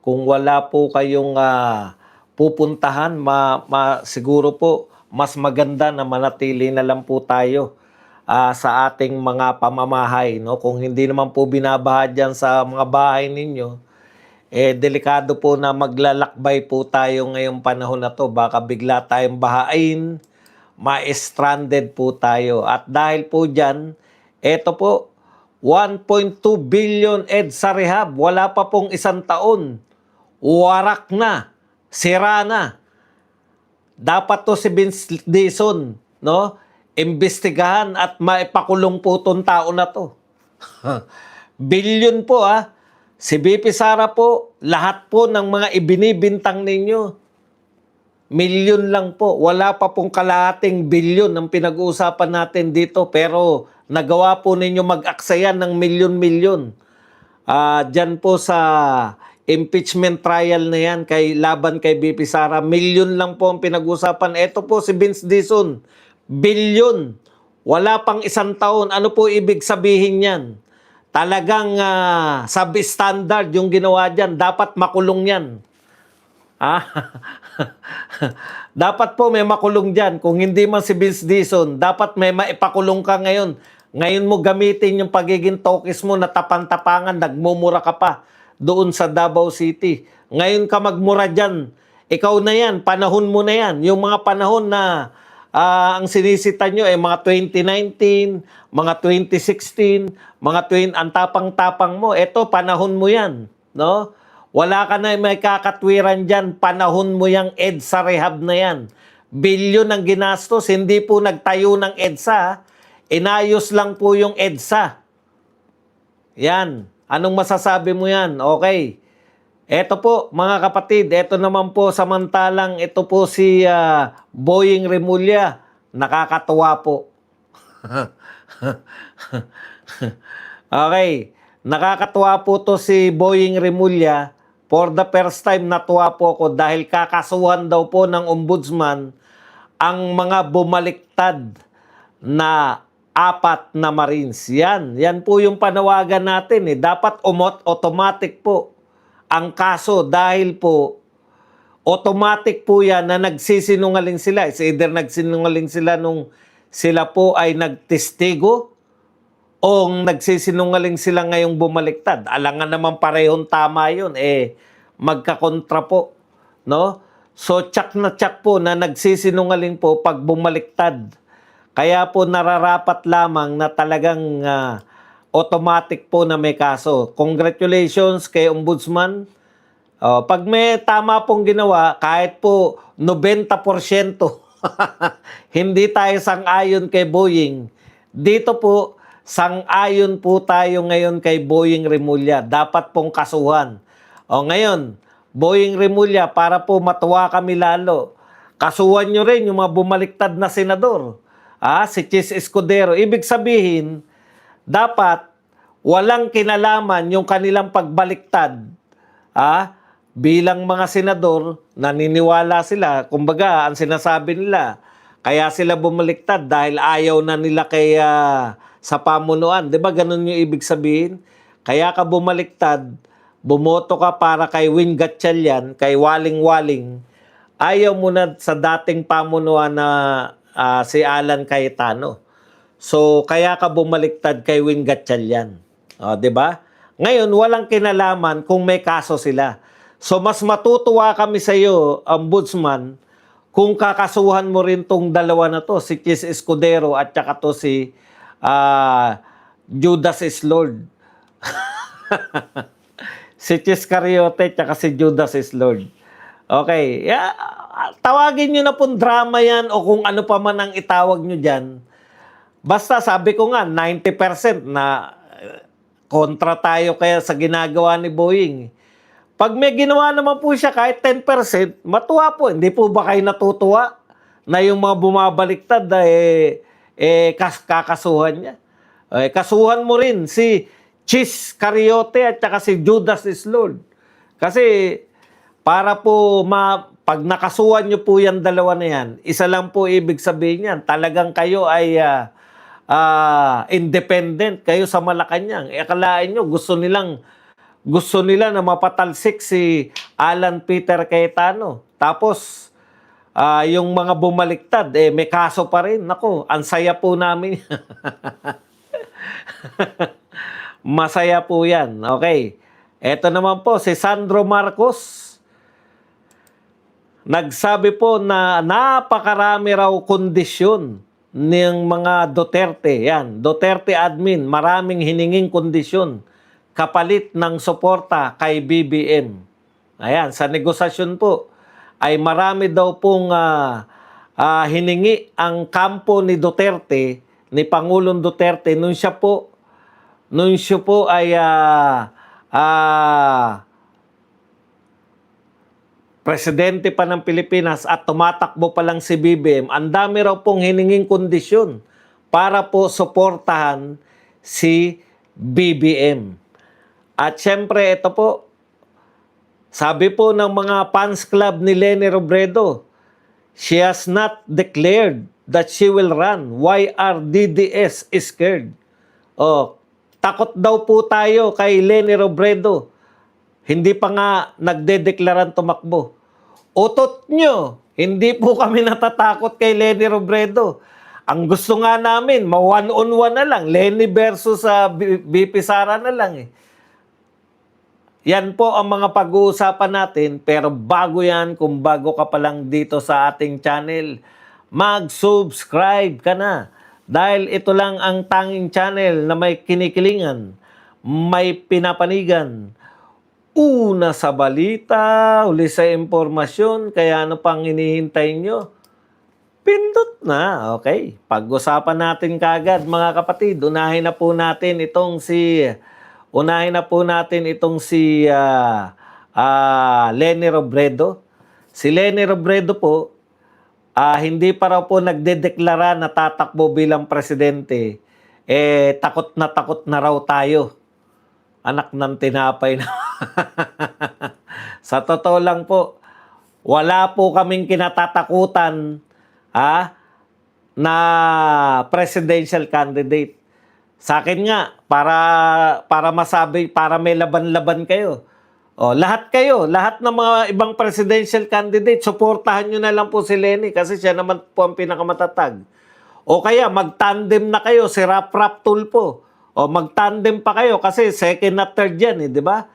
Kung wala po kayong pupuntahan, siguro po mas maganda na manatili na lang po tayo sa ating mga pamamahay. No? Kung hindi naman po binabaha dyan sa mga bahay ninyo, delikado po na maglalakbay po tayo ngayong panahon na to. Baka bigla tayong bahain, ma-stranded po tayo. At dahil po dyan, eto po, 1.2 billion sa rehab. Wala pa pong isang taon. Warak na. Sira na. Dapat to si Vince Dizon, no? Imbestigahan at maipakulong po tong tao na to. Billion po Si BP Sara po, lahat po ng mga ibinibintang ninyo, milyon lang po. Wala pa pong kalahating bilyon ang pinag-uusapan natin dito. Pero nagawa po ninyo mag-aksayan ng milyon-milyon. Diyan po sa impeachment trial na yan laban kay BP Sara, milyon lang po ang pinag-uusapan. Ito po si Vince Dizon, bilyon. Wala pang isang taon. Ano po ibig sabihin yan? Talagang substandard yung ginawa dyan. Dapat makulong yan. Dapat po may makulong dyan. Kung hindi man si Vince Dizon, dapat may maipakulong ka ngayon. Ngayon mo gamitin yung pagiging tokis mo na tapang-tapangan, nagmumura ka pa doon sa Davao City. Ngayon ka magmura dyan. Ikaw na yan, panahon mo na yan. Yung mga panahon na ang sinisita nyo ay mga 2019, mga 2016, ang tapang-tapang mo. Ito, panahon mo yan. No? Wala ka na may kakatwiran dyan. Panahon mo yung EDSA rehab na yan. Bilyon ang ginastos. Hindi po nagtayo ng EDSA. Inayos lang po yung EDSA. Yan. Anong masasabi mo yan? Okay. Ito po, mga kapatid, ito naman po samantalang ito po si Boying Remulla. Nakakatuwa po. Okay. Nakakatuwa po to si Boying Remulla. For the first time natuwa po ako dahil kakasuhan daw po ng ombudsman ang mga bumaliktad na 4 na Marines. Yan po yung panawagan natin. Dapat automatic po ang kaso dahil po automatic po yan na nagsisinungaling sila. It's either nagsinungaling sila nung sila po ay nagtestigo o nagsisinungaling sila ngayong bumaliktad. Alangan naman parehong tama yun. Magkakontra po. No? So, tsak na tsak po na nagsisinungaling po pag bumaliktad. Kaya po nararapat lamang na talagang automatic po na may kaso. Congratulations kay Ombudsman. Pag may tama pong ginawa, kahit po 90%, hindi tayo sang-ayon kay Boying. Dito po, sang-ayon po tayo ngayon kay Boying Remulla. Dapat pong kasuhan. Ngayon, Boying Remulla, para po matuwa kami lalo, kasuhan nyo rin yung mga bumaliktad na senador. Si Chis Escudero. Ibig sabihin, dapat walang kinalaman yung kanilang pagbaliktad. Bilang mga senador, naniniwala sila. Kumbaga, ang sinasabi nila, kaya sila bumaliktad dahil ayaw na nila sa pamunuan. Di ba ganun yung ibig sabihin? Kaya ka bumaliktad, bumoto ka para kay Win Gatchalian, kay Waling-Waling. Ayaw mo na sa dating pamunuan na si Alan Cayetano. So, kaya ka bumaliktad kay Win Gatchalian. 'Di ba? Ngayon, walang kinalaman kung may kaso sila. So, mas matutuwa kami sa iyo, Ombudsman, kung kakasuhan mo rin tong dalawa na to, si Chis Escudero at saka to si Judas is Lord. Si Chis Cariote at si Judas is Lord. Okay. Tawagin nyo na pong drama yan o kung ano pa man ang itawag nyo dyan. Basta sabi ko nga, 90% na kontra tayo kaya sa ginagawa ni Boying. Pag may ginawa naman po siya kahit 10%, matuwa po. Hindi po ba kayo natutuwa na yung mga bumabaliktad kakasuhan niya? Kasuhan mo rin si Chis Cariote at saka si Judas is Lord. Kasi para po pag nakasuhan nyo po yung dalawa na yan, isa lang po ibig sabihin yan, talagang kayo ay independent, kayo sa Malacanang. Akalain nyo, gusto nilang gusto nila na mapatalsik si Alan Peter Cayetano. Tapos, yung mga bumaliktad, may kaso pa rin. Nako, ang saya po namin. Masaya po yan. Okay. Ito naman po, si Sandro Marcos. Nagsabi po na napakarami raw kondisyon ng mga Duterte. Yan, Duterte admin, maraming hininging kondisyon kapalit ng suporta kay BBM. Ayan, sa negosasyon po ay marami daw pong hiningi ang kampo ni Duterte, ni Pangulong Duterte, nung siya po ay presidente pa ng Pilipinas at tumatakbo pa lang si BBM, ang dami raw pong hininging kondisyon para po suportahan si BBM. At syempre, ito po, sabi po ng mga fans club ni Leni Robredo, she has not declared that she will run. Why are DDS scared? Takot daw po tayo kay Leni Robredo. Hindi pa nga nagdedeklaran tumakbo. Utot nyo, hindi po kami natatakot kay Leni Robredo. Ang gusto nga namin, ma-one-on-one na lang. Leni versus BP Sara na lang eh. Yan po ang mga pag-uusapan natin. Pero bago yan, kung bago ka pa lang dito sa ating channel, mag-subscribe ka na. Dahil ito lang ang tanging channel na may kinikilingan, may pinapanigan, una sa balita, huli sa impormasyon, kaya ano pang hinihintay nyo? Pindot na, okay. Pag-usapan natin kagad mga kapatid, unahin na po natin itong si Leni Robredo. Si Leni Robredo po, hindi pa raw po nagdedeklara na tatakbo bilang presidente. Takot na raw tayo. Anak ng tinapay na. Sa totoo lang po, wala po kaming kinatatakutan na presidential candidate. Sa akin nga, para masabi, para may laban-laban kayo. Lahat ng mga ibang presidential candidate, suportahan nyo na lang po si Leni kasi siya naman po ang pinakamatatag. O kaya mag-tandem na kayo, si Rap Tulfo. O mag-tandem pa kayo kasi second at third yan, di ba?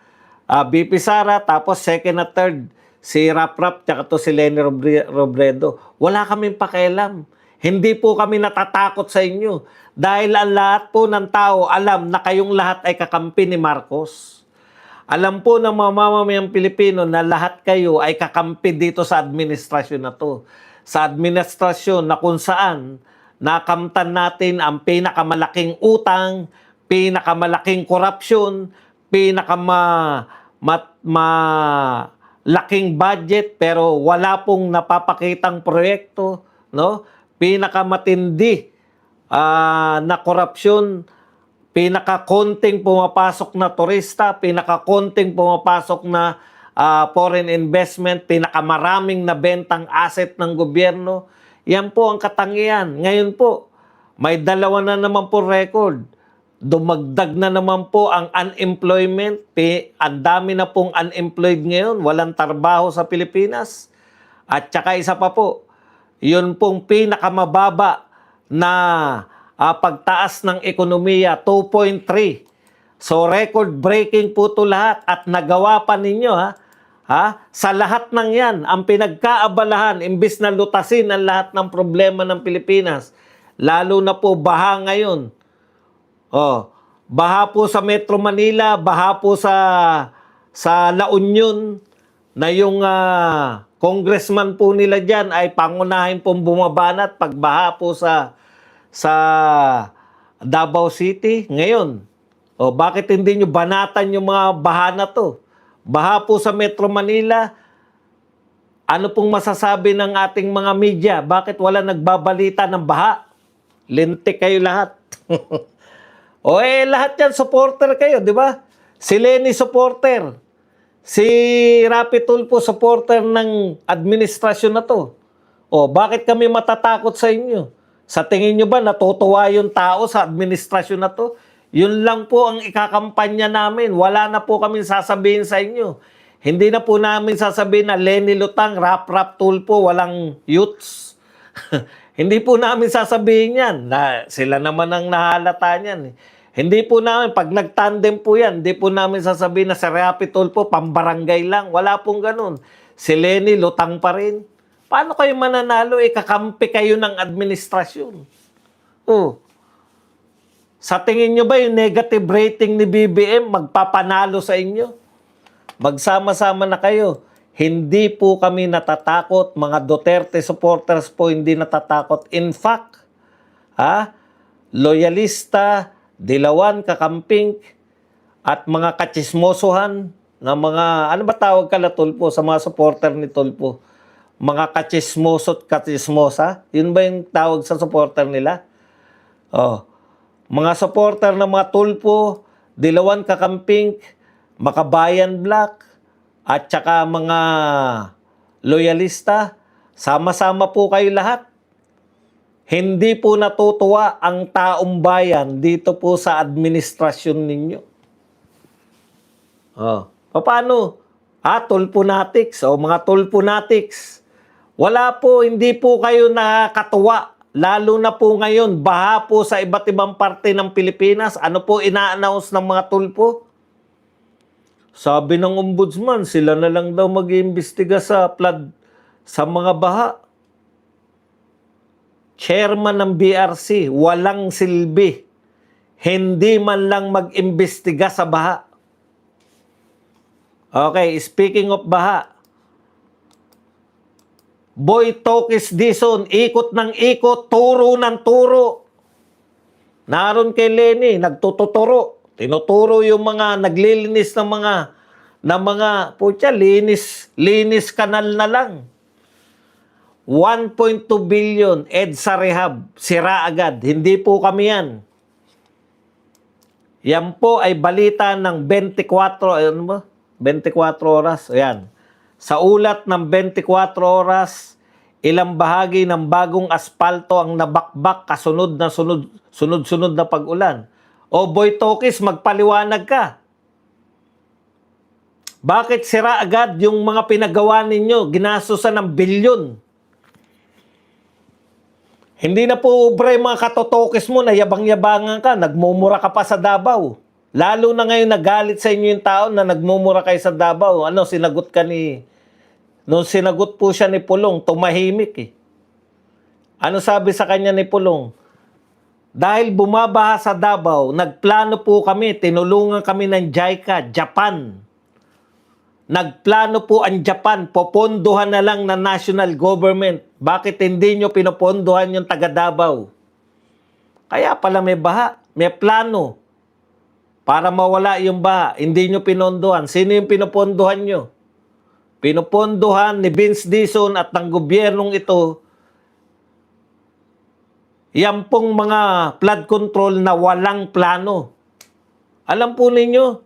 BP Sara, tapos second at third, si Rap tsaka to si Leni Robredo. Wala kaming pakialam. Hindi po kami natatakot sa inyo. Dahil ang lahat po ng tao alam na kayong lahat ay kakampi ni Marcos. Alam po ng mga mamamayang Pilipino na lahat kayo ay kakampi dito sa administrasyon na to. Sa administrasyon na kung saan nakamtan natin ang pinakamalaking utang, pinakamalaking korupsyon, laking budget pero wala pong napapakitang proyekto, no? Pinakamatindi na korupsyon, pinakakonting pumapasok na turista, pinakakonting pumapasok na foreign investment, pinakamaraming nabentang asset ng gobyerno. Yan po ang katangian. Ngayon po, may dalawa na naman po record. Dumagdag na naman po ang unemployment. Ang dami na pong unemployed ngayon. Walang trabaho sa Pilipinas. At saka isa pa po, yun pong pinakamababa na pagtaas ng ekonomiya, 2.3. So record-breaking po ito lahat at nagawa pa ninyo sa lahat ng yan, ang pinagkaabalahan, imbis na lutasin ang lahat ng problema ng Pilipinas, lalo na po baha ngayon. Baha po sa Metro Manila, baha po sa La Union, na yung congressman po nila dyan ay pangunahin pong bumabanat pagbaha po sa Davao City. Ngayon, bakit hindi nyo banatan yung mga baha na to? Baha po sa Metro Manila. Ano pong masasabi ng ating mga media? Bakit wala nagbabalita ng baha? Lintik kayo lahat. Lahat yan supporter kayo, di ba? Si Leni supporter. Si Rapi Tulfo supporter ng administrasyon na to. Bakit kami matatakot sa inyo? Sa tingin nyo ba natutuwa yung tao sa administrasyon na to? Yun lang po ang ikakampanya namin. Wala na po kami sasabihin sa inyo. Hindi na po namin sasabihin na Lenny Lutang, rap-rap Tulfo, walang youths. Hindi po namin sasabihin yan. Na, sila naman ang nahalata niyan. Hindi po namin, pag nagtandem po yan, hindi po namin sasabihin na si Rapi Tulfo, pambarangay lang. Wala pong ganun. Si Lenny Lutang pa rin. Paano kayo mananalo? Kakampi kayo ng administrasyon. Oh. Sa tingin nyo ba yung negative rating ni BBM magpapanalo sa inyo? Magsama-sama na kayo. Hindi po kami natatakot. Mga Duterte supporters po hindi natatakot. In fact, loyalista, dilawan, kakamping, at mga katsismosohan na mga, ano ba tawag kala Tulfo sa mga supporter ni Tulfo? Mga katsismoso at katsismosa? Yun ba yung tawag sa supporter nila? Oh. Mga supporter ng mga Tulfo, dilawan, kakamping, makabayan black, at saka mga loyalista, sama-sama po kayo lahat. Hindi po natutuwa ang taong bayan dito po sa administrasyon ninyo. Oh. Paano? Tulfonatics o mga Tulfonatics. Wala po, hindi po kayo nakakatuwa. Lalo na po ngayon, baha po sa iba't ibang parte ng Pilipinas. Ano po ina-announce ng mga Tulfo? Sabi ng ombudsman, sila na lang daw mag-iimbestiga sa flood, sa mga baha. Chairman ng BRC, walang silbi. Hindi man lang mag-imbestiga sa baha. Okay, speaking of baha, Boy Tokis Dizon, ikot ng ikot, turo ng turo. Naroon kay Lenny, nagtututuro. Tinuturo yung mga naglilinis ng mga putya, linis kanal na lang. 1.2 billion EDSA rehab, sira agad. Hindi po kami yan. Yan po ay balita ng 24, ano ba? 24 oras. Ayan. Sa ulat ng 24 oras, ilang bahagi ng bagong aspalto ang nabakbak kasunod na sunod-sunod na pag-ulan. O Boy Tokis, magpaliwanag ka. Bakit sira agad yung mga pinagawa ninyo? Ginastosan ng bilyon. Hindi na po ubre mga katotokis mo na yabang-yabangan ka, nagmumura ka pa sa Davao. Lalo na ngayon nagalit sa inyo yung tao na nagmumura kayo sa Davao. Ano, sinagot ka ni... Nung sinagot po siya ni Pulong, tumahimik eh. Ano sabi sa kanya ni Pulong? Dahil bumabaha sa Davao, nagplano po kami, tinulungan kami ng JICA, Japan. Nagplano po ang Japan, popondohan na lang ng national government. Bakit hindi nyo pinopondohan yung taga Davao? Kaya pala may baha, may plano. Para mawala yung baha, hindi nyo pinondohan. Sino yung pinopondohan nyo? Pinopondohan ni Vince Dizon at ng gobyernong ito yan pong mga flood control na walang plano. Alam po ninyo,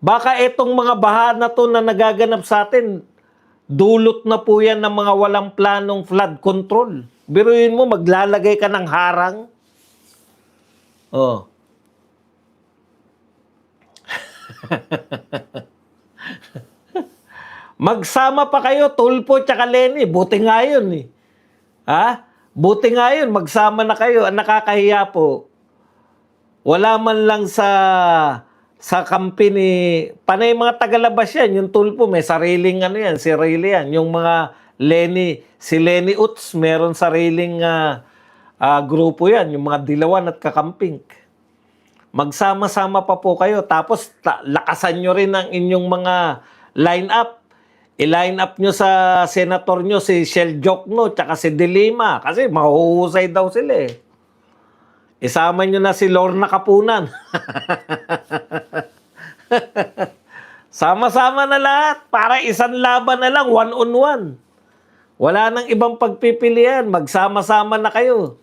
baka itong mga baha na to na nagaganap sa atin, dulot na po yan ng mga walang planong flood control. Biruin mo, maglalagay ka ng harang. Oh. Magsama pa kayo, Tulfo tsaka Lenny. Buti nga yun eh. Buti nga yun, magsama na kayo. Ang nakakahiya po, wala man lang sa kampi ni... Panay mga tagalabas yan. Yung Tulfo, may sariling ano yan, sarili yan. Yung mga Lenny, si Lenny Uts, meron sariling grupo yan. Yung mga dilawan at kakamping. Magsama-sama pa po kayo. Tapos lakasan nyo rin ang inyong mga line-up. I-line up nyo sa senator nyo si Shell Jokno tsaka si De Lima kasi mahuhusay daw sila eh. Isama nyo na si Lorna Kapunan. Sama-sama na lahat para isang laban na lang, one-on-one. Wala nang ibang pagpipilian, magsama-sama na kayo.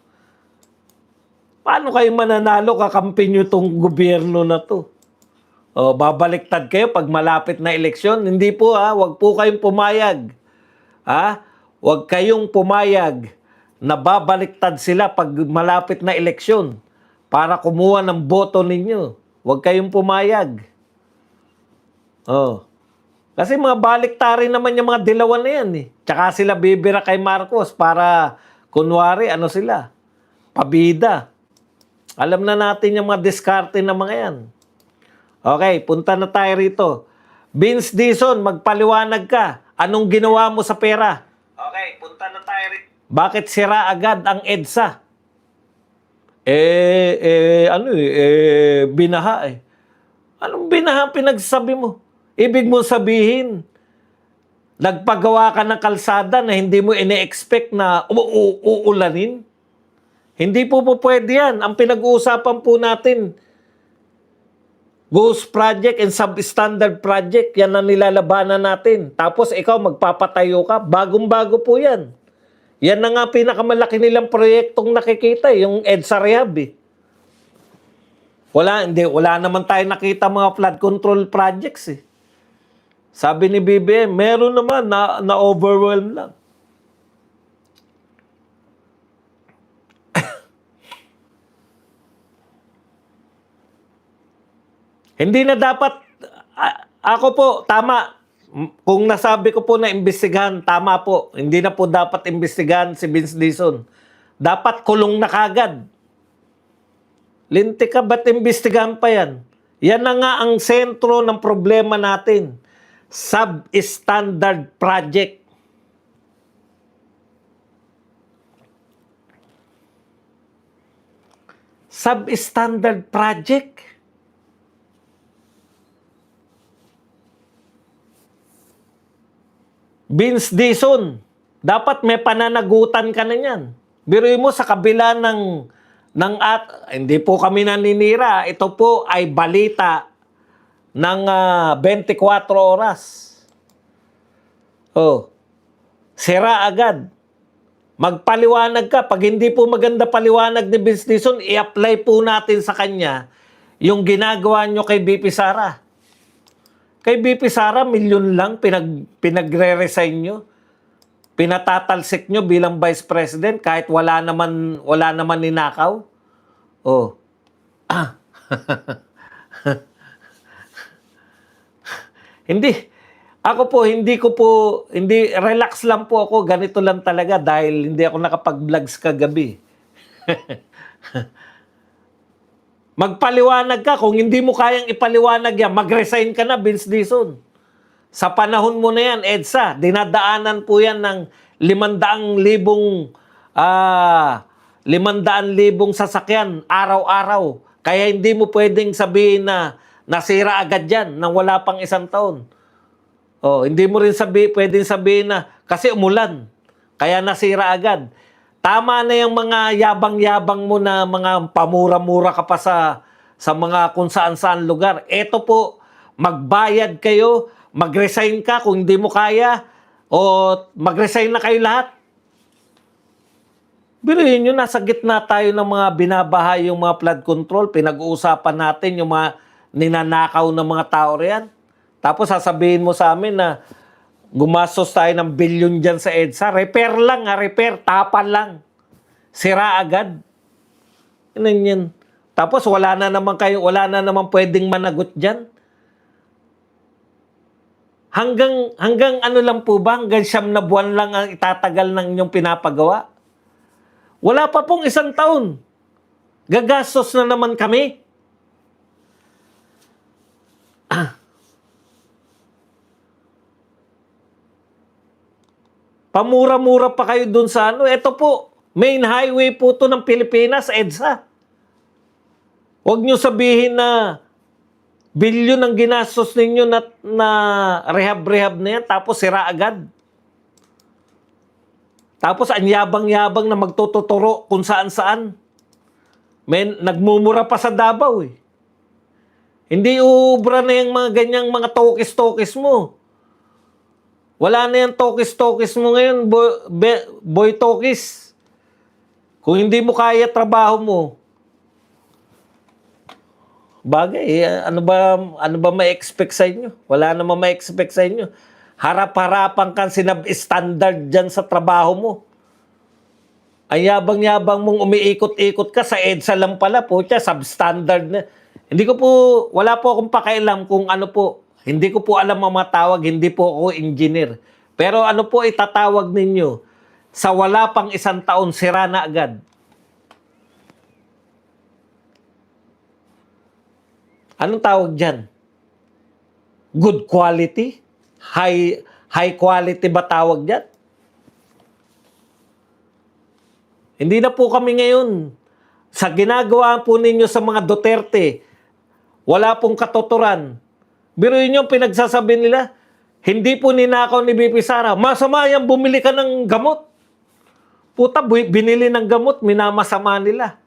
Paano kayo mananalo kakampi nyo itong gobyerno na to? O, babaliktad kayo pag malapit na eleksyon. Hindi po wag po kayong pumayag. Wag kayong pumayag na babaliktad sila pag malapit na eleksyon. para kumuha ng boto ninyo. Huwag kayong pumayag. Oh. Kasi mga baliktarin naman yung mga dilawan na yan eh. Tsaka sila bibira kay Marcos para kunwari ano sila, pabida. Alam na natin yung mga diskarte na mga yan. Okay, punta na tayo rito. Vince Dizon, magpaliwanag ka. Anong ginawa mo sa pera? Okay, punta na tayo rito. Bakit sira agad ang EDSA? Binaha eh. Anong binaha pinagsasabi mo? Ibig mo sabihin, nagpagawa ka ng kalsada na hindi mo ine-expect na uulanin? Hindi po pwede yan. Ang pinag-uusapan po natin, Ghost Project and Substandard Project, yan ang nilalabanan natin. Tapos ikaw magpapatayo ka, bagong-bago po yan. Yan na nga pinakamalaki nilang proyektong nakikita, yung EDSA Rehab eh. Wala naman tayo nakita mga flood control projects eh. Sabi ni BBM, meron naman na overwhelm lang. Hindi na dapat, ako po, tama. Kung nasabi ko po na imbestigahan, tama po. Hindi na po dapat imbestigahan si Vince Dizon. Dapat kulong na kagad. Linti ka, ba't imbestigahan pa yan? Yan na nga ang sentro ng problema natin. Substandard project. Substandard project. Vince Dizon, dapat may pananagutan ka na yan. Biruin mo sa kabila hindi po kami naninira. Ito po ay balita ng 24 oras. Oh, sira agad. Magpaliwanag ka. Pag hindi po maganda paliwanag ni Vince Dizon, i-apply po natin sa kanya yung ginagawa nyo kay BP Sara. Kay BP Sara, milyon lang pinagre-resign nyo. Pinatatalsik nyo bilang Vice President kahit wala naman ninakaw. Oh. Hindi. Ako po, relax lang po ako. Ganito lang talaga dahil hindi ako nakapag-vlogs kagabi. Magpaliwanag ka. Kung hindi mo kayang ipaliwanag yan, mag-resign ka na, Vince Dizon. Sa panahon mo na yan, EDSA, dinadaanan po yan ng 500,000 sasakyan araw-araw. Kaya hindi mo pwedeng sabihin na nasira agad yan nang wala pang isang taon. Oh, hindi mo rin pwedeng sabihin na kasi umulan, kaya nasira agad. Tama na yung mga yabang-yabang mo na mga pamura-mura ka pa sa mga kung saan-saan lugar. Eto po, magbayad kayo, mag-resign ka kung hindi mo kaya, o mag-resign na kayo lahat. Biruin nyo, nasa gitna tayo ng mga binabahay yung mga flood control. Pinag-uusapan natin yung mga ninanakaw ng mga tao riyan. Tapos sasabihin mo sa amin na gumastos tayo ng bilyon dyan sa EDSA. Repair lang, repair. Tapan lang. Sira agad. Yan. Tapos wala na naman pwedeng managot dyan. Hanggang ano lang po ba? Hanggang 9 na buwan lang ang itatagal ng inyong pinapagawa? Wala pa pong 1 taon. Gagastos na naman kami. Pamura-mura pa kayo dun sa ano. Ito po, main highway po to ng Pilipinas, EDSA. Huwag nyo sabihin na bilyon ang ginastos ninyo na rehab-rehab na yan, tapos sira agad. Tapos ang yabang-yabang na magtututuro kung saan-saan. Nagmumura pa sa Davao eh. Hindi ubra na yung mga ganyang mga tokis-tokis mo. Wala na yung tokis-tokis mo ngayon, boy tokis. Kung hindi mo kaya trabaho mo, bagay, ano ba ma-expect sa inyo? Wala namang ma-expect sa inyo. Harap-harapan kang sinab-standard dyan sa trabaho mo. Ang yabang-yabang mong umiikot-ikot ka sa EDSA lang pala po, siya substandard na. Hindi ko po, wala po akong pakialam kung ano po. Hindi ko po alam ang matawag, hindi po ako engineer. Pero ano po itatawag ninyo? Sa wala pang 1 taon, sira na agad. Anong tawag dyan? Good quality? High quality ba tawag dyan? Hindi na po kami ngayon. Sa ginagawa po ninyo sa mga Duterte, wala pong katuturan. Biruin nyo pinagsasabi nila, hindi po ninakaw ni BP Sara. Masama yan, bumili ka ng gamot. Puta, binili ng gamot, minamasama nila.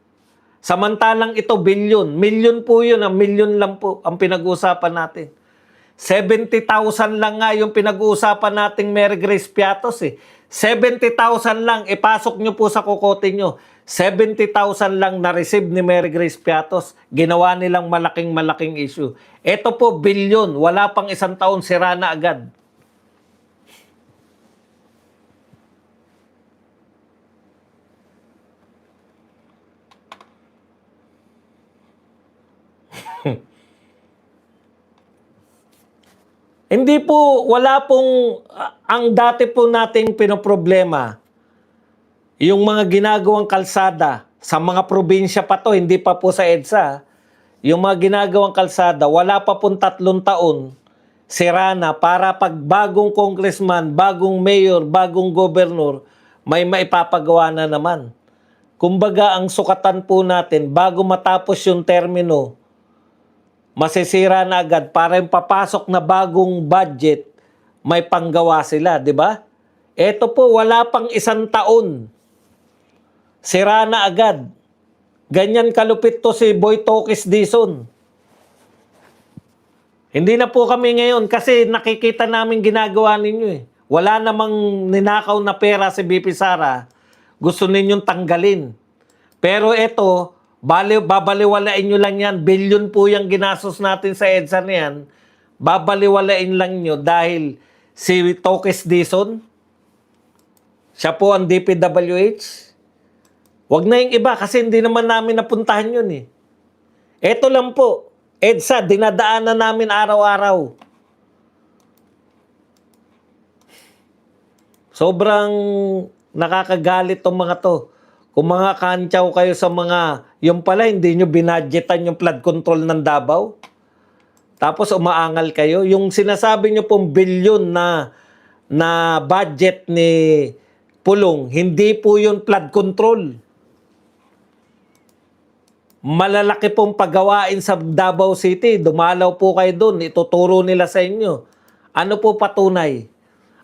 Samantalang ito, bilyon. Milyon po yun, milyon lang po ang pinag-uusapan natin. 70,000 lang nga yung pinag-uusapan nating Mary Grace Piatos eh. 70,000 lang, ipasok nyo po sa kokote nyo. 70,000 lang na-receive ni Mary Grace Piatos. Ginawa nilang malaking issue. Ito po, bilyon. Wala pang 1 taon, sira na agad. Hindi po, wala pong, ang dati po nating pinoproblema, yung mga ginagawang kalsada, sa mga probinsya pa to, hindi pa po sa EDSA, yung mga ginagawang kalsada, wala pa pong 3 taon, sira na para pag bagong congressman, bagong mayor, bagong gobernur, may maipapagawa na naman. Kumbaga, ang sukatan po natin, bago matapos yung termino, masisira na agad para yung papasok na bagong budget, may panggawa sila, di ba? Ito po, wala pang 1 taon. Sira na agad. Ganyan kalupit to si Boy Tokis Dizon. Hindi na po kami ngayon kasi nakikita namin ginagawa ninyo eh. Wala namang ninakaw na pera si BP Sara. Gusto ninyong tanggalin. Pero ito, babaliwalain nyo lang yan. Bilyon po yung ginastos natin sa EDSA na yan. Babaliwalain lang nyo dahil si Tokis Dizon, siya po ang DPWH. Wag na yung iba kasi hindi naman namin napuntahan yun eh. Ito lang po, EDSA, dinadaanan namin araw-araw. Sobrang nakakagalit tong mga to. Kung mga kantsaw kayo sa mga, yung pala hindi nyo binadgetan yung flood control ng Davao. Tapos umaangal kayo. Yung sinasabi nyo pong bilyon na budget ni Pulong, hindi po yun flood control. Malalaki pong pagawain sa Davao City. Dumalaw po kayo doon. Ituturo nila sa inyo. Ano po patunay?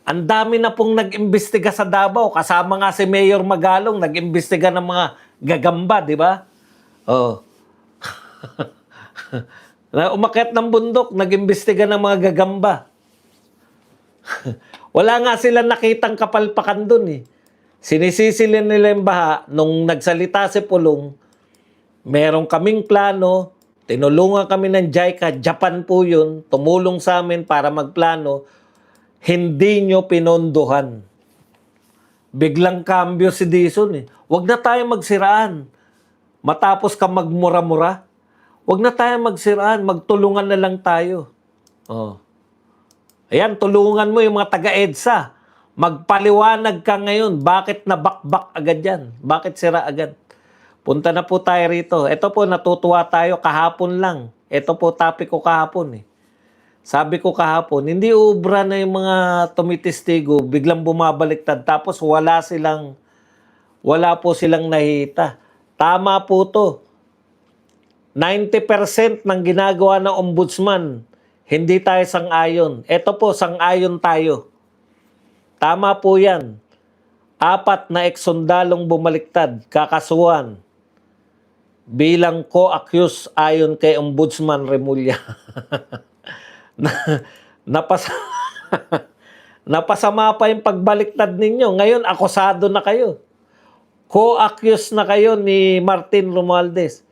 Ang dami na pong nag-imbestiga sa Davao. Kasama nga si Mayor Magalong, nag-imbestiga ng mga gagamba, di ba? Oh. Umakyat ng bundok, nag-imbestiga ng mga gagamba. Wala nga sila nakitang kapalpakan dun eh. Sinisisilin nila yung baha. Nung nagsalita si Pulong, meron kaming plano, tinulungan kami ng JICA, Japan po yun, tumulong sa amin para magplano, hindi nyo pinondohan. Biglang kambyo si Dizon eh. Huwag na tayo magsiraan. Matapos ka magmura-mura, huwag na tayo magsiraan, magtulungan na lang tayo. Oh. Ayan, tulungan mo yung mga taga-EDSA. Magpaliwanag ka ngayon, bakit nabakbak agad yan? Bakit sira agad? Punta na po tayo rito. Ito po, natutuwa tayo kahapon lang. Ito po, topic ko kahapon eh. Sabi ko kahapon, hindi ubra na yung mga tumitistigo, biglang bumabaliktad, tapos wala po silang nahita. Tama po to. 90% ng ginagawa ng ombudsman, hindi tayo sang-ayon. Ito po, sang-ayon tayo. Tama po yan. 4 na eksundalong bumaliktad, kakasuhan, bilang co-accused ayon kay Ombudsman Remulla. Napasama pa yung pagbaliktad ninyo. Ngayon, akusado na kayo. Co-accused na kayo ni Martin Romualdez.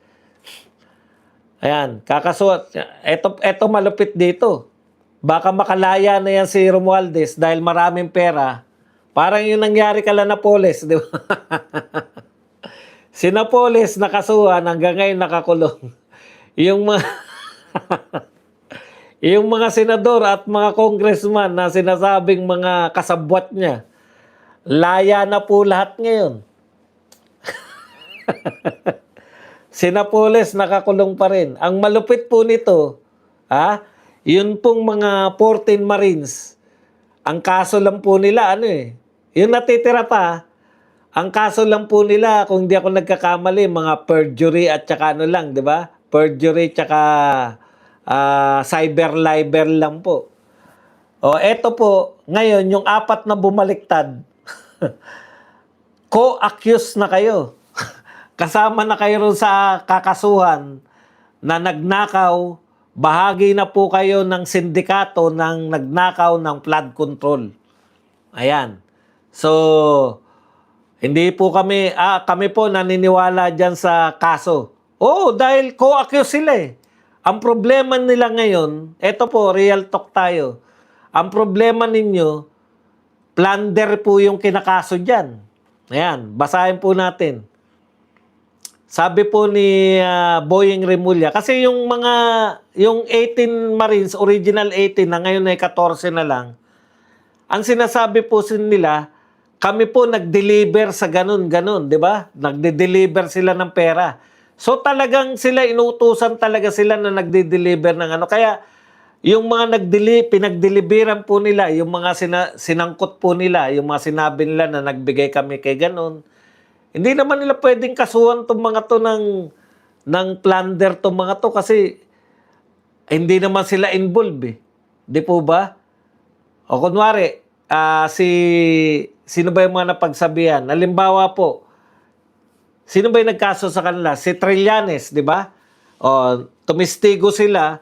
Ayan, kakasuhan. Ito malupit dito. Baka makalaya na yan si Romualdez dahil maraming pera. Parang yung nangyari kala Napoles, di ba? Si Napoles nakasuhan, hanggang ngayon nakakulong. Yung mga yung mga senador at mga congressman na sinasabing mga kasabwat niya, laya na po lahat ngayon. Si Napoles nakakulong pa rin. Ang malupit po nito, yun pong mga 14 Marines, ang kaso lang po nila, yung natitira pa, ang kaso lang po nila, kung di ako nagkakamali, mga perjury at saka lang, di ba? Perjury at saka cyber libel lang po. O, eto po, ngayon, yung 4 na bumaliktad, co-accused na kayo. Kasama na kayo rin sa kakasuhan na nagnakaw, bahagi na po kayo ng sindikato ng nagnakaw ng flood control. Ayan. So, hindi po kami po naniniwala dyan sa kaso. Oo, dahil co-accused sila eh. Ang problema nila ngayon, eto po, real talk tayo. Ang problema ninyo, plunder po yung kinakaso dyan. Ayan, basahin po natin. Sabi po ni Boying Remulla, kasi yung 18 Marines, original 18 na ngayon ay 14 na lang, ang sinasabi po nila, kami po nag-deliver sa ganun-ganun, di ba? Nagde-deliver sila ng pera. So talagang sila, inutusan talaga sila na nagde-deliver ng ano. Kaya yung mga pinag-deliveran po nila, yung mga sinangkot po nila, yung mga sinabi nila na nagbigay kami kay ganun, hindi naman nila pwedeng kasuhan itong mga to ng plunder itong mga to kasi hindi naman sila involved eh. Di po ba? O kunwari, sino ba yung mga napagsabihan? Halimbawa po, sino ba yung nagkaso sa kanila? Si Trillanes, di ba? O, tumistigo sila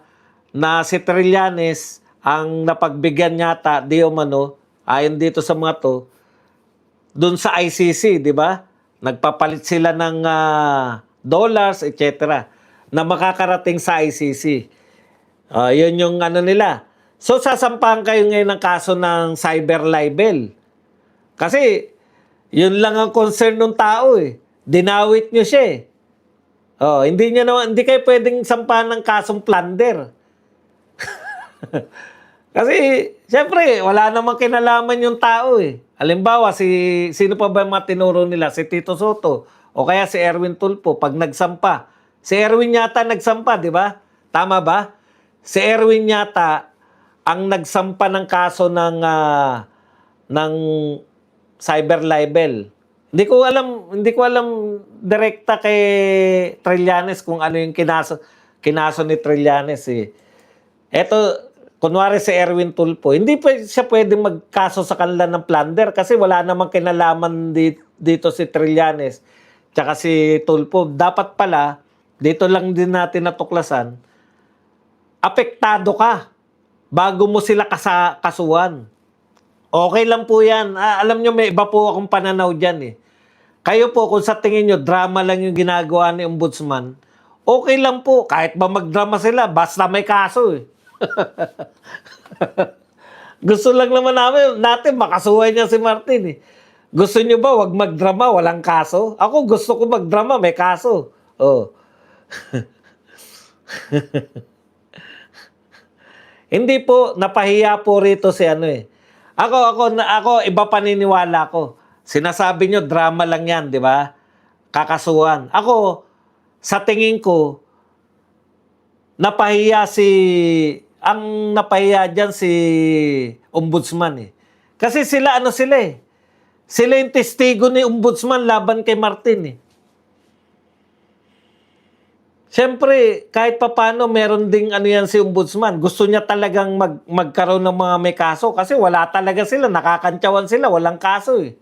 na si Trillanes ang napagbigyan yata, di umano, ayon dito sa mga to, dun sa ICC, di ba? Nagpapalit sila ng dollars, etc. na makakarating sa ICC. Yun yung ano nila. So, sasampahan kayo ngayon ng kaso ng cyber libel. Kasi, yun lang ang concern ng tao eh. Dinawit nyo siya eh. Hindi kayo pwedeng sampahan ng kasong plunder. Kasi, siyempre, wala namang kinalaman yung tao eh. Halimbawa, sino pa ba yung mga tinuro nila? Si Tito Soto o kaya si Erwin Tulfo pag nagsampa. Si Erwin yata nagsampa, di ba? Tama ba? Si Erwin yata ang nagsampa ng kaso ng cyber libel. Hindi ko alam direkta kay Trillanes kung ano yung kinaso ni Trillanes eh. Eto, kunwari si Erwin Tulfo, hindi pa siya pwedeng magkaso sa kanila ng plunder kasi wala namang kinalaman dito si Trillanes tsaka si Tulfo. Dapat pala, dito lang din natin natuklasan, apektado ka bago mo sila kasuhan. Okay lang po yan. Alam nyo, may iba po akong pananaw dyan eh. Kayo po, kung sa tingin nyo, drama lang yung ginagawa ni Ombudsman, okay lang po. Kahit ba magdrama sila, basta may kaso eh. Gusto lang naman natin makasuhan niya si Martin eh. Gusto niyo ba wag magdrama, walang kaso? Ako gusto ko magdrama, may kaso. Oh. Hindi po, napahiya po rito si ano eh. Ako, iba paniniwala ko. Sinasabi nyo, drama lang yan, di ba? Kakasuhan. Ako, sa tingin ko, ang napahiya dyan si Ombudsman eh. Kasi sila eh. Sila yung testigo ni Ombudsman laban kay Martin eh. Siyempre, kahit papano meron ding yan si Ombudsman. Gusto niya talagang magkaroon ng mga may kaso kasi wala talaga sila. Nakakantsawan sila. Walang kaso eh.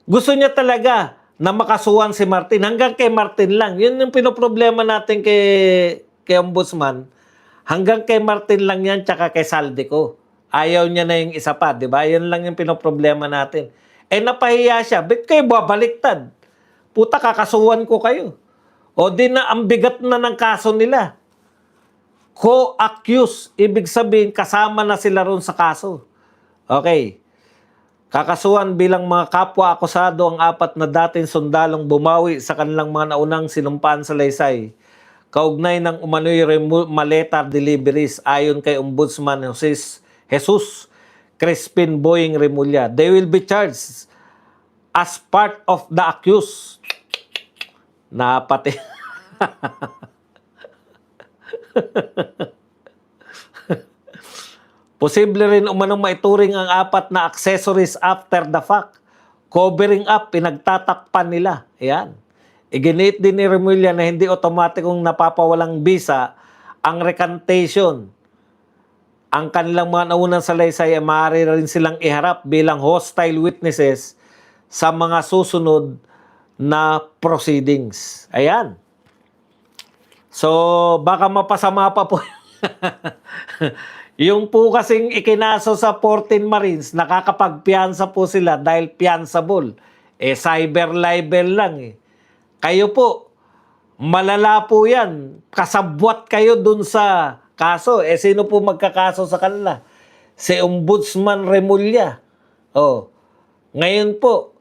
Gusto niya talaga na makasuhan si Martin. Hanggang kay Martin lang. Yun yung pinoproblema natin kay Ombudsman. Hanggang kay Martin lang yan tsaka kay Saldico. Ayaw niya na yung isa pa. Diba? Yun lang yung pinoproblema natin. Napahiya siya. Ba't kayo babaliktad? Puta, kakasuhan ko kayo. O di na, ang bigat na ng kaso nila. Co-accused. Ibig sabihin, kasama na sila ron sa kaso. Okay. Kakasuhan bilang mga kapwa-akusado ang 4 na dating sundalong bumawi sa kanilang mga naunang sinumpaan sa Laysay. Kaugnay ng umano'y maleta deliveries ayon kay Ombudsman Jesus Crispin Boying Remulla. They will be charged as part of the accused. Napati. Posible rin umanong maituring ang 4 na accessories after the fact. Covering up, pinagtatakpan nila. Ayan. Iginit din ni Remulla na hindi otomatikong napapawalang bisa ang recantation. Ang kanilang mga naunang salaysay ay maaari rin silang iharap bilang hostile witnesses sa mga susunod na proceedings. Ayan. So, baka mapasama pa po. Yung po kasing ikinaso sa 14 Marines, nakakapagpiyansa po sila dahil piansable. Cyber libel lang eh. Kayo po, malala po yan. Kasabwat kayo dun sa kaso. Sino po magkakaso sa kanila? Si Ombudsman Remulla. Ngayon po,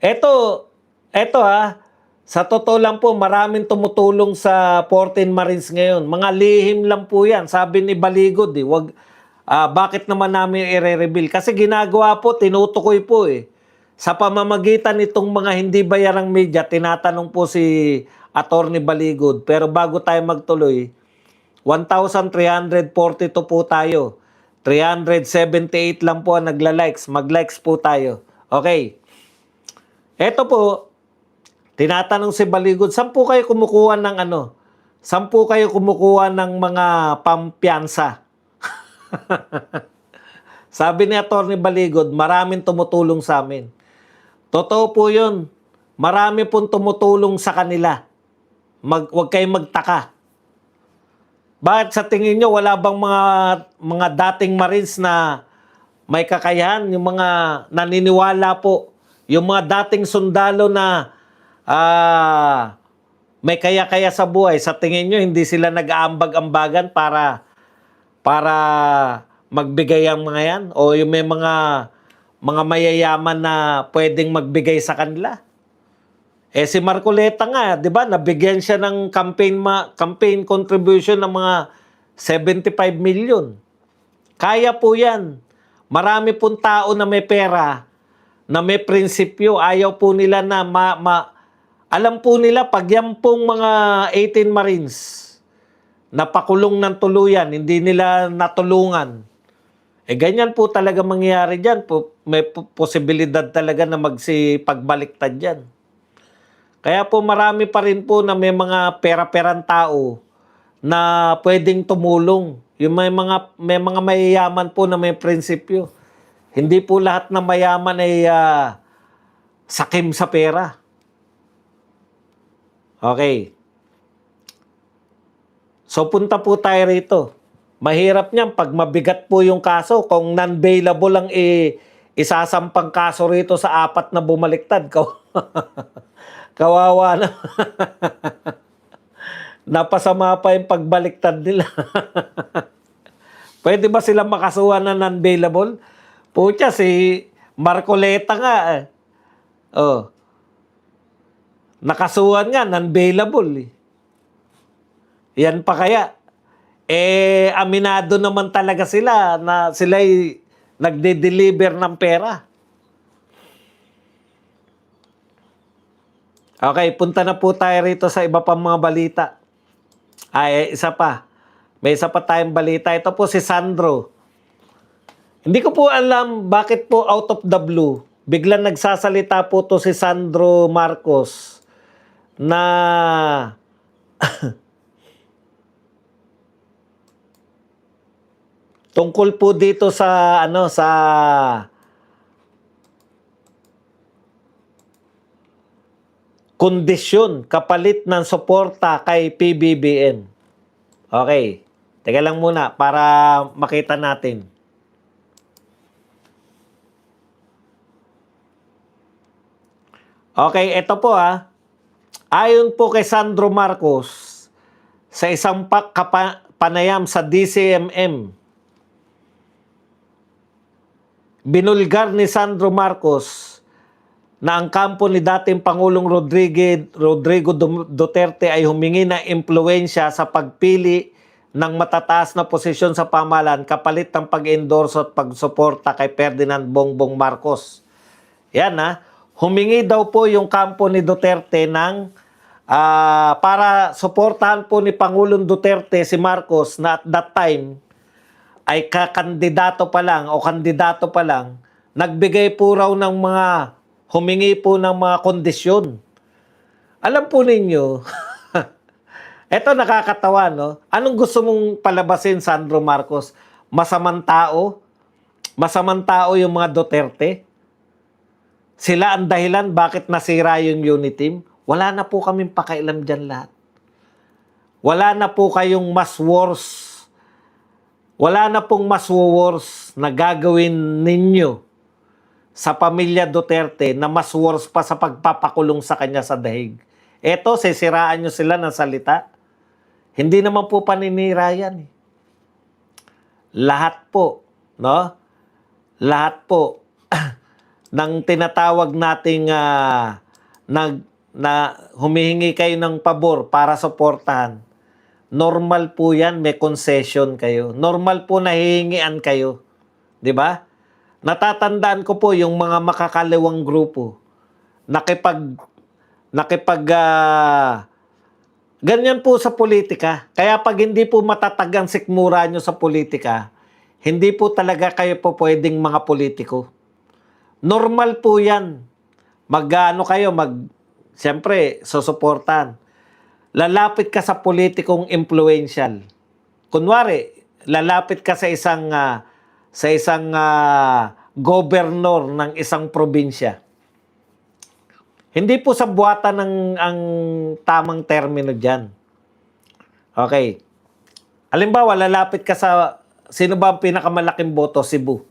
eto sa totoo lang po, maraming tumutulong sa 14 Marines ngayon. Mga lihim lang po yan. Sabi ni Baligod, bakit naman namin i-reveal? Kasi ginagawa po, tinutukoy po eh. Sa pamamagitan nitong mga hindi bayarang media, tinatanong po si Attorney Baligod. Pero bago tayo magtuloy, 1,342 po tayo. 378 lang po ang nagla-likes. Mag-likes po tayo. Okay. Eto po, tinatanong si Baligod, saan po kayo kumukuha ng Saan po kayo kumukuha ng mga pampiyansa? Sabi ni Atty. Baligod, maraming tumutulong sa amin. Totoo po yun. Marami pong tumutulong sa kanila. Huwag kayong magtaka. Bakit sa tingin nyo, wala bang mga dating Marines na may kakayahan? Yung mga naniniwala po, yung mga dating sundalo na may kaya-kaya sa buhay, sa tingin nyo, hindi sila nag-aambag-ambagan para magbigay ang mga yan? O yung may mga mayayaman na pwedeng magbigay sa kanila? Si Marcoleta nga, di ba, nabigyan siya ng campaign contribution ng mga 75 million. Kaya po yan. Marami pong tao na may pera, na may prinsipyo, ayaw po nila na alam po nila, pag yan pong mga 18 Marines napakulong ng tuluyan, hindi nila natulungan. Ganyan po talaga mangyayari dyan. May posibilidad talaga na magsipagbaliktad dyan. Kaya po marami pa rin po na may mga pera-perang tao na pwedeng tumulong. Yung may mga mayayaman po na may prinsipyo. Hindi po lahat na mayaman ay sakim sa pera. Okay. So punta po tayo rito. Mahirap niyan pag mabigat po yung kaso. Kung non-bailable ang isasampang kaso rito sa 4 na bumaliktad. Kawawa na. Napasama pa yung pagbaliktad nila. Pwede ba silang makasuhan na non-bailable? Pucha, si Marcoleta nga. Nakasuhan nga, non-bailable. Yan pa kaya. Aminado naman talaga sila na sila'y nagde-deliver ng pera. Okay, punta na po tayo rito sa iba pang mga balita. Isa pa. May isa pa tayong balita. Ito po si Sandro. Hindi ko po alam bakit po out of the blue, biglang nagsasalita po to si Sandro Marcos na tungkol po dito sa sa kondisyon kapalit ng suporta kay PBBM. Okay. Teka lang muna para makita natin. Okay, ito po ayon po kay Sandro Marcos sa isang panayam sa DCMM, binulgar ni Sandro Marcos na ang kampo ni dating Pangulong Rodrigo Duterte ay humingi ng impluwensya sa pagpili ng matataas na posisyon sa pamahalaan kapalit ng pag-endorso at pagsuporta kay Ferdinand Bongbong Marcos. Yan ha. Humingi daw po yung kampo ni Duterte ng para suportahan po ni Pangulong Duterte si Marcos na at that time ay kakandidato pa lang o kandidato pa lang, nagbigay po raw ng humingi po ng mga kondisyon. Alam po ninyo, eto nakakatawa, no? Anong gusto mong palabasin, Sandro Marcos? Masamang tao? Masamang tao yung mga Duterte? Sila ang dahilan bakit nasira yung unity team? Wala na po kaming pakailam dyan lahat. Wala na po kayong mas worse. Wala na pong mas worse na gagawin ninyo sa pamilya Duterte na mas worse pa sa pagpapakulong sa kanya sa dahig. Eto, sisiraan nyo sila ng salita. Hindi naman po paninira yan. Lahat po, no? Lahat po ng tinatawag nating na humihingi kayo ng pabor para suportahan. Normal po yan, may concession kayo. Normal po na hihingian kayo. Di ba? Natatandaan ko po yung mga makakaliwang grupo. Ganyan po sa politika. Kaya pag hindi po matatag ang sikmura nyo sa politika, hindi po talaga kayo po pwedeng mga politiko. Normal po yan. Siyempre, susuportan. Lalapit ka sa politikong influential. Kunwari, lalapit ka sa isang governor ng isang probinsya. Hindi po sa buwatan ang tamang termino dyan. Okay. Halimbawa, lalapit ka sa sino ba ang pinakamalaking boto? Cebu.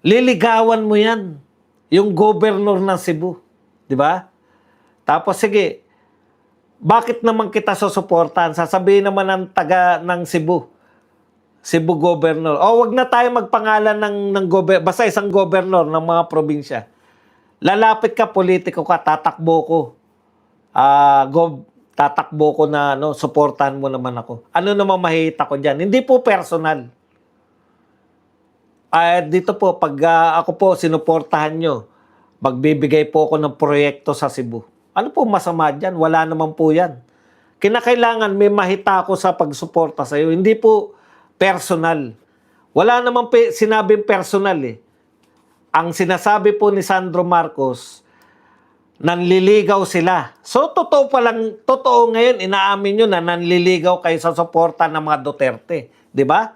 Liligawan mo yan. Yung governor ng Cebu. Di ba? Tapos sige, bakit naman kita susuportahan? Sasabihin naman ng taga ng Cebu governor. O wag na tayo magpangalan ng basta isang governor ng mga probinsya. Lalapit ka, politiko ka, tatakbo ko. Tatakbo ko na suportahan mo naman ako. Ano naman mahihita ko diyan? Hindi po personal. Dito po pag ako po sinuportahan nyo, magbibigay po ako ng proyekto sa Cebu. Ano po masama dyan? Wala naman po yan. Kinakailangan may mahita ako sa pagsuporta sa iyo. Hindi po personal. Wala naman sinabing personal eh. Ang sinasabi po ni Sandro Marcos, nanliligaw sila. So, totoo ngayon, inaamin nyo na nanliligaw kayo sa suporta ng mga Duterte. Di ba?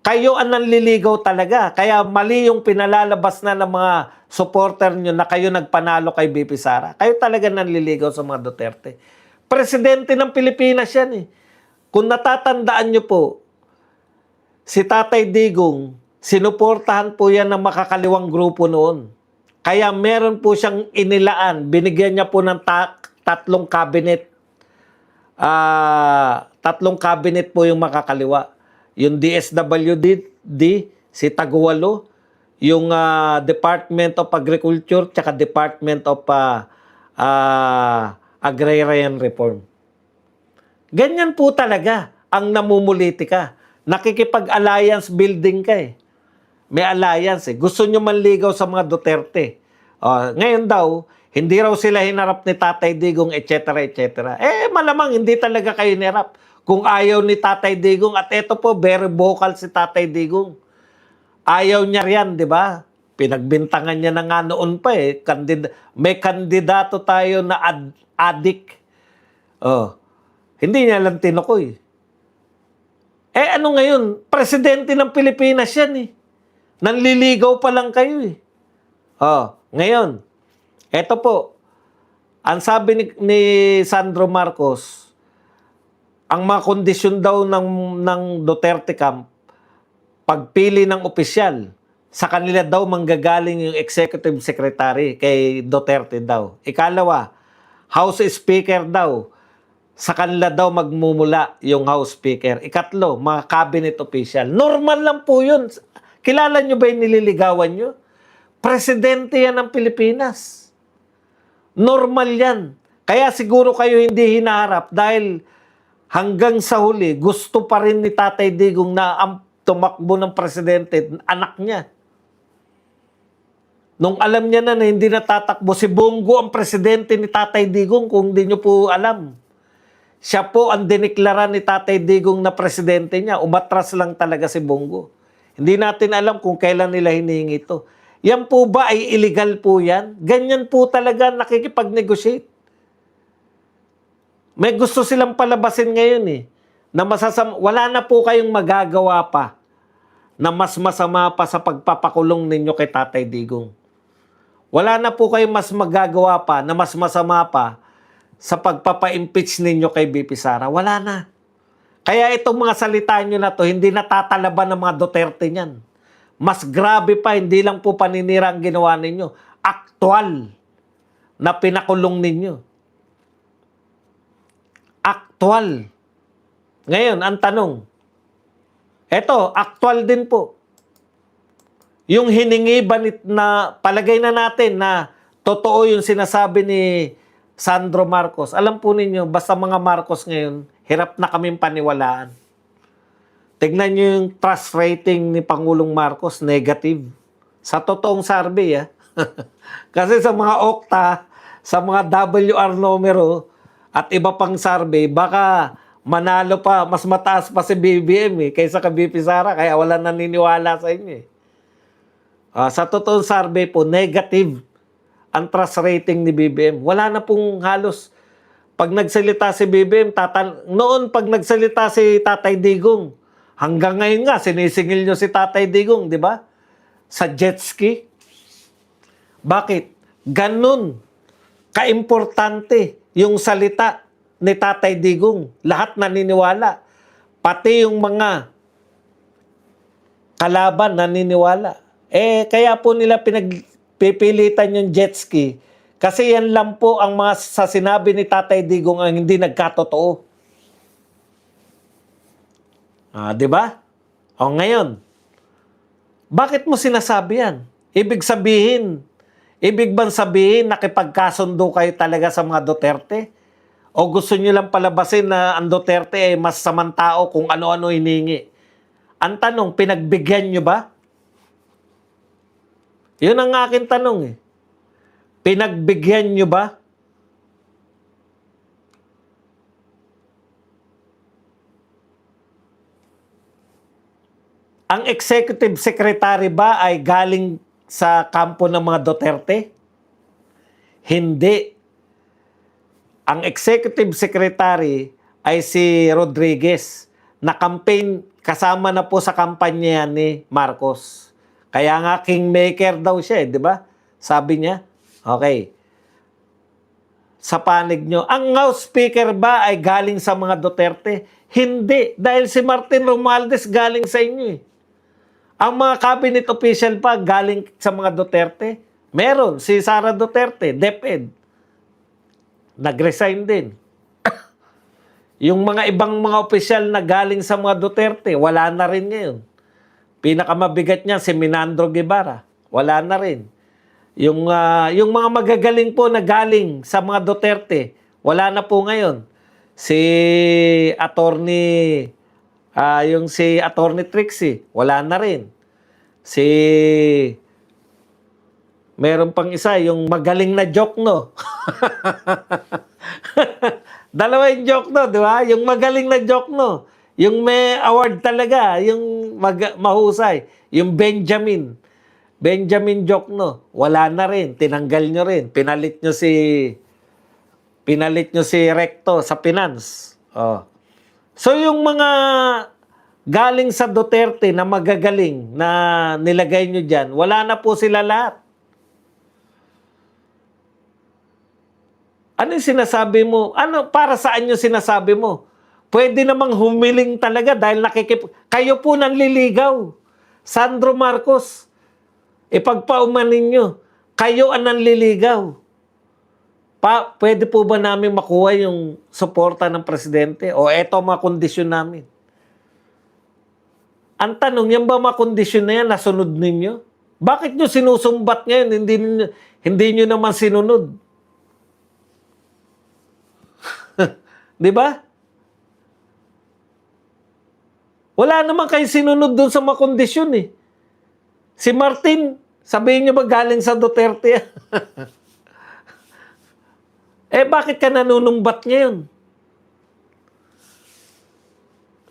Kayo ang nanliligaw talaga. Kaya mali yung pinalalabas na ng mga supporter nyo na kayo nagpanalo kay BP Sara. Kayo talaga nanliligaw sa mga Duterte. Presidente ng Pilipinas yan eh. Kung natatandaan nyo po, si Tatay Digong, sinuportahan po yan ng makakaliwang grupo noon. Kaya meron po siyang inilaan. Binigyan niya po ng tatlong cabinet. Tatlong cabinet po yung makakaliwa. Yung DSWD, si Tagualo, yung Department of Agriculture, tsaka Department of Agrarian Reform. Ganyan po talaga ang namumulitika. Nakikipag-alliance building ka eh. May alliance eh. Gusto nyo manligaw sa mga Duterte. Ngayon daw, hindi raw sila hinarap ni Tatay Digong, etc. etc. Malamang hindi talaga kayo hinarap. Kung ayaw ni Tatay Digong, at eto po, very vocal si Tatay Digong. Ayaw niya riyan, di ba? Pinagbintangan niya na nga noon pa eh. May kandidato tayo na adik. Hindi niya lang tinukoy. Ano ngayon? Presidente ng Pilipinas yan eh. Nanliligaw pa lang kayo eh. Ngayon, eto po, ang sabi ni Sandro Marcos, ang mga kondisyon daw ng Duterte camp, pagpili ng opisyal, sa kanila daw manggagaling yung executive secretary kay Duterte daw. Ikalawa, House Speaker daw, sa kanila daw magmumula yung House Speaker. Ikatlo, mga cabinet official. Normal lang po yun. Kilala nyo ba yung nililigawan nyo? Presidente yan ng Pilipinas. Normal yan. Kaya siguro kayo hindi hinaharap dahil hanggang sa huli, gusto pa rin ni Tatay Digong na tumakbo ng presidente, anak niya. Nung alam niya na hindi natatakbo, si Bongo ang presidente ni Tatay Digong, kung hindi nyo po alam. Siya po ang diniklara ni Tatay Digong na presidente niya. Umatras lang talaga si Bongo. Hindi natin alam kung kailan nila hinihingi ito. Yan po ba ay illegal po yan? Ganyan po talaga nakikipag-negotiate. May gusto silang palabasin ngayon eh. Na wala na po kayong magagawa pa na mas masama pa sa pagpapakulong ninyo kay Tatay Digong. Wala na po kayong mas magagawa pa na mas masama pa sa pagpapa-impeach ninyo kay BP Sara. Wala na. Kaya itong mga salita nyo na to, hindi natatalaban ng mga Duterte niyan. Mas grabe pa, hindi lang po paninira ang ginawa ninyo. Aktual na pinakulong ninyo. Aktual. Ngayon, ang tanong, eto, aktual din po. Yung hiningi ba na palagay na natin na totoo yung sinasabi ni Sandro Marcos. Alam po ninyo, basta mga Marcos ngayon, hirap na kaming paniwalaan. Tignan nyo yung trust rating ni Pangulong Marcos, negative. Sa totoong survey, Kasi sa mga Okta, sa mga WR numero, at iba pang survey, baka manalo pa, mas mataas pa si BBM kaysa kay BP Sara, kaya wala naniniwala sa inyo sa totoong survey po, negative ang trust rating ni BBM. Wala na pong halos. Pag nagsalita si BBM, noon pag nagsalita si Tatay Digong, hanggang ngayon nga, sinisingil nyo si Tatay Digong, di ba? Sa jet ski. Bakit? Ganun kaimportante yung salita ni Tatay Digong. Lahat naniniwala. Pati yung mga kalaban naniniwala. Kaya po nila pinagpipilitan yung jet ski kasi yan lang po ang mga sa sinabi ni Tatay Digong ang hindi nagkatotoo. Di ba? Ngayon, bakit mo sinasabi yan? Ibig bang sabihin nakipagkasundo kayo talaga sa mga Duterte? O gusto nyo lang palabasin na ang Duterte ay mas samang tao kung ano-ano hiningi? Ang tanong, pinagbigyan nyo ba? Yun ang aking tanong Pinagbigyan nyo ba? Ang executive secretary ba ay galing sa kampo ng mga Duterte? Hindi. Ang executive secretary ay si Rodriguez na campaign kasama na po sa kampanya ni Marcos. Kaya nga kingmaker daw siya, di ba? Sabi niya. Okay. Sa panig nyo, ang House Speaker ba ay galing sa mga Duterte? Hindi. Dahil si Martin Romualdez galing sa inyo Ang mga cabinet official pa galing sa mga Duterte? Meron. Si Sara Duterte, DepEd. Nag-resign din. Yung mga ibang mga opisyal na galing sa mga Duterte, wala na rin ngayon. Pinakamabigat niya si Minandro Guevara. Wala na rin. Yung mga magagaling po na galing sa mga Duterte, wala na po ngayon. Si Attorney Trixie, wala na rin. Meron pang isa, yung magaling na Jokno. Dalawa yung Jokno, di ba? Yung magaling na Jokno. Yung may award talaga, yung mahusay. Yung Benjamin Jokno, wala na rin. Tinanggal nyo rin. Pinalit nyo si Recto sa finance. So yung mga galing sa Duterte na magagaling na nilagay nyo dyan, wala na po sila lahat. Ano yung sinasabi mo? Para saan yung sinasabi mo? Pwede namang humiling talaga dahil kayo po nanliligaw. Sandro Marcos, ipagpaumanin nyo, kayo ang nanliligaw. Pwede po ba namin makuha yung suporta ng presidente? O eto mga kondisyon namin. Ang tanong, yan ba mga kondisyon na yan, nasunod ninyo? Bakit nyo sinusumbat ngayon? Hindi nyo naman sinunod. Di ba? Wala naman kayo sinunod doon sa mga kondisyon eh. Si Martin, sabihin nyo ba galing sa Duterte? Bakit ka nanunumbat ngayon?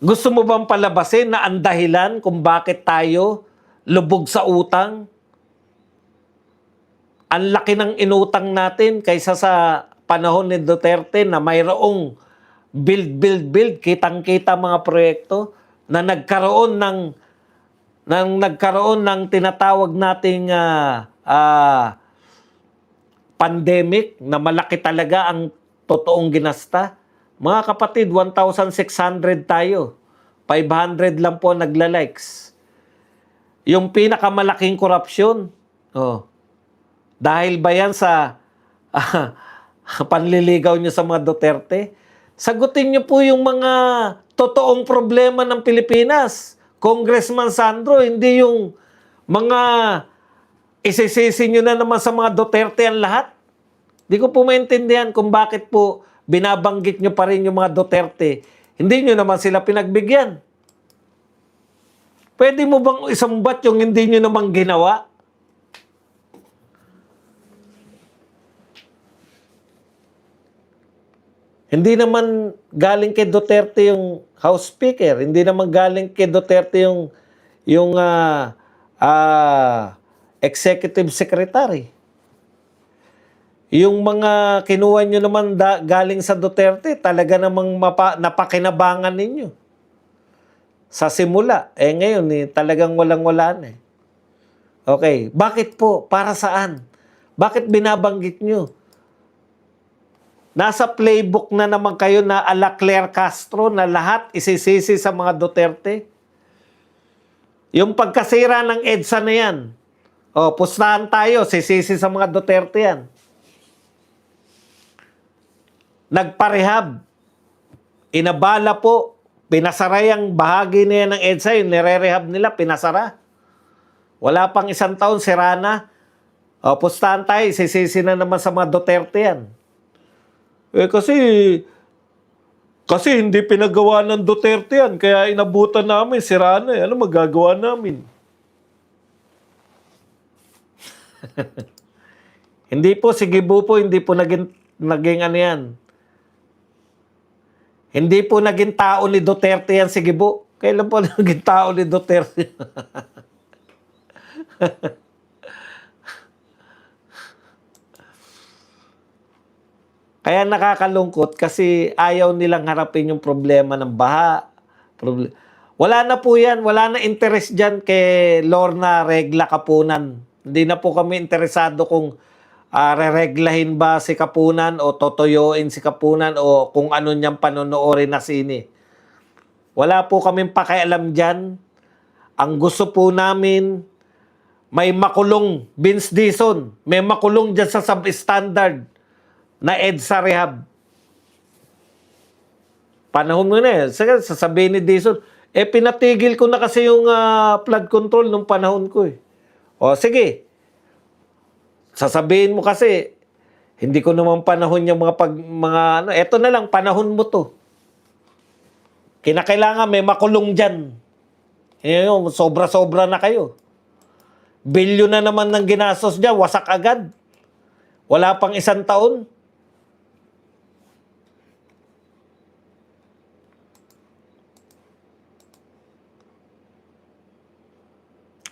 Gusto mo bang palabasin na ang dahilan kung bakit tayo lubog sa utang? Ang laki ng inutang natin kaysa sa panahon ni Duterte na mayroong build. Kitang-kita mga proyekto na nagkaroon ng tinatawag nating pandemic na malaki talaga ang totoong ginasta. Mga kapatid, 1,600 tayo. 500 lang po nagla-likes. Yung pinakamalaking korupsyon. Dahil ba yan sa panliligaw nyo sa mga Duterte? Sagutin nyo po yung mga totoong problema ng Pilipinas. Congressman Sandro, hindi yung mga isisisi nyo na naman sa mga Duterte ang lahat. Di ko po maintindihan kung bakit po binabanggit nyo pa rin yung mga Duterte. Hindi nyo naman sila pinagbigyan. Pwede mo bang isumbat yung hindi nyo naman ginawa? Hindi naman galing kay Duterte yung House Speaker. Hindi naman galing kay Duterte yung Executive Secretary. Yung mga kinuha nyo naman galing sa Duterte, talaga namang napakinabangan ninyo. Sa simula. Ngayon, talagang walang-wala na. Okay. Bakit po? Para saan? Bakit binabanggit nyo? Nasa playbook na naman kayo na ala Claire Castro na lahat isisisi sa mga Duterte. Yung pagkasira ng EDSA na yan. Pustahan tayo, sisisi sa mga Duterte yan. Nagparehab. Inabala po. Pinasara yung bahagi na yan ng EDSA. Yung nire-rehab nila, pinasara. Wala pang 1 taon, sira na. Pustahan tayo, sisisi na naman sa mga Duterte yan. Kasi hindi pinagawa ng Duterte yan. Kaya inabutan namin, sira na. Ano magagawa namin? Hindi po, si Gibo po, hindi po naging ano yan. Hindi po naging tao ni Duterte yan si Gibo. Kailan po naging tao ni Duterte? Kaya nakakalungkot kasi ayaw nilang harapin yung problema ng baha. Wala na po yan. Wala na interest dyan kay Lorna Regla Kapunan. Hindi na po kami interesado kung rereglahin ba si Kapunan o totoyoin si Kapunan o kung ano niyang panonoorin na sini. Wala po kaming pakialam dyan. Ang gusto po namin, may makulong Vince Dizon. May makulong dyan sa substandard na EDSA rehab. Panahon mo na eh. Sasabihin ni Dizon, pinatigil ko na kasi yung flood control nung panahon ko eh. Sige. Sasabihin mo kasi, hindi ko naman panahon yung eto na lang, panahon mo to. Kinakailangan may makulong dyan. Sobra-sobra na kayo. Bilyon na naman ng ginastos dyan, wasak agad. Wala pang 1 taon.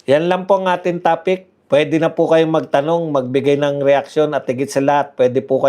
Yan lang po ang ating topic. Pwede na po kayong magtanong, magbigay ng reaksyon at higit sa lahat, pwede po kayo